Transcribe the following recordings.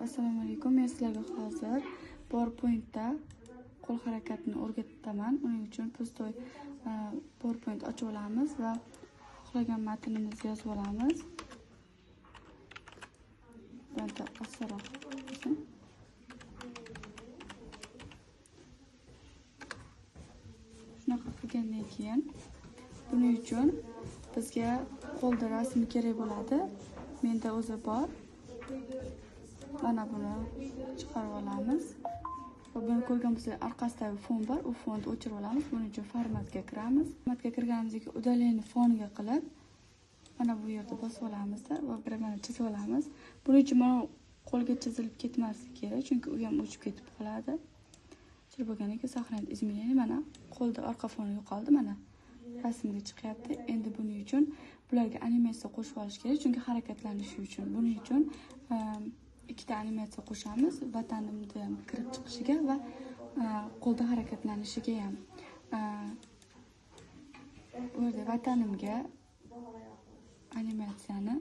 Assalomu alaykum. Men sizlarga hozir PowerPointda qo'l harakatini o'rgataman. Uning uchun Pustoy PowerPoint ochib olamiz va xohlagan matnimizni yozib olamiz. Bunda osonroq bo'lsin. Shunaqa qilgandan keyin buning uchun bizga qo'lda rasm kerak bo'ladi. Menda o'zi bor. Mana buni chiqarib olamiz. Va buni ko'rgan bo'lsangiz orqasidagi fon bor, u fonni o'chirib olamiz. Buning uchun formatga kiramiz. Formatga kirganimizdan keyin udaleni fonga qilib mana bu yerda bosib olamizda va bir mana chizib olamiz. Buning uchun mana qo'lga chizilib ketmasligi kerak, chunki u ham o'chib ketib qoladi. Chizib bo'lgandan keyin saqlanib izmirleni mana qo'lda orqa foni yo'qoldi, mana rasmga chiqyapti. Endi buning uchun bularga animatsiya qo'shib olish kerak, chunki harakatlanishi uchun. Buning uchun ikkita animatsiya qo'shamiz, vatanimda ham kirib chiqishiga va qo'lda harakatlanishiga ham. Bu yerda vatanimga animatsiyani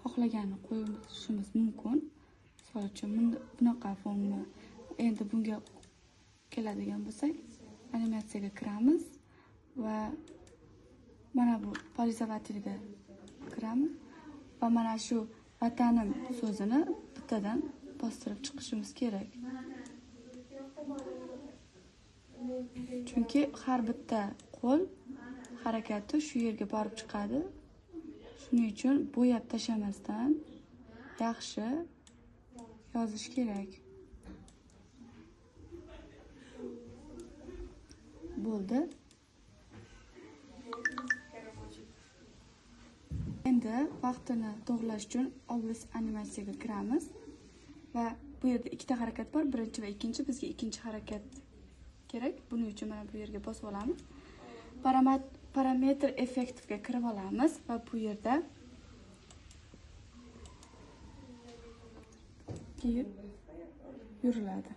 xohlaganini qo'yishimiz mumkin. Misol uchun bunaqa fonni endi bunga keladigan bo'lsak, animatsiyaga kiramiz va mana bu pользовательga kiramiz va mana shu vatanim so'zini bittadan bostirib chiqishimiz kerak. Chunki har bitta qo'l harakati shu yerga borib chiqadi. Shuning uchun bo'yab tashlamasdan yaxshi yozish kerak. Bo'ldi. Endi vaqtini to'g'rilash uchun obraz animatsiyaga kiramiz va bu yerda ikkita harakat bor, birinchi va ikkinchi. Bizga ikkinchi harakat kerak. Buning uchun mana bu yerga bosib olamiz. Parametr effektivga kirib olamiz va bu yerda yuriladi.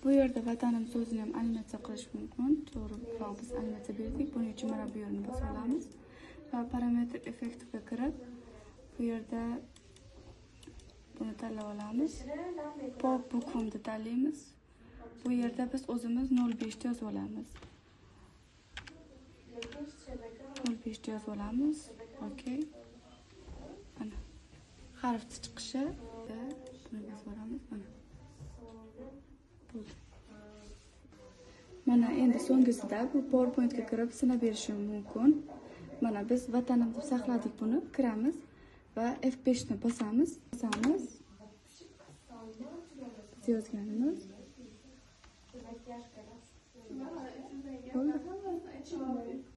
Bu yerda vatanim so'zini ham animatsiya qilish mumkin. To'g'riroq biz animatsiya berdik. Buning uchun mana bu yerni bosib olamiz va parametr effektivga kirib bu yerda buni tanlab olamiz. Pop bukvamni tanlaymiz. Bu yerda biz o'zimiz 05 yozib olamiz. 05 yozib olamiz. Okay. Mana harf chiqishi va buni yozib olamiz. Mana endi so'nggisida bu PowerPointga kirib sinab berishim mumkin. Mana biz vatanim deb saqladik buni, kiramiz va F5 ni bosamiz. Biz yozganimiz.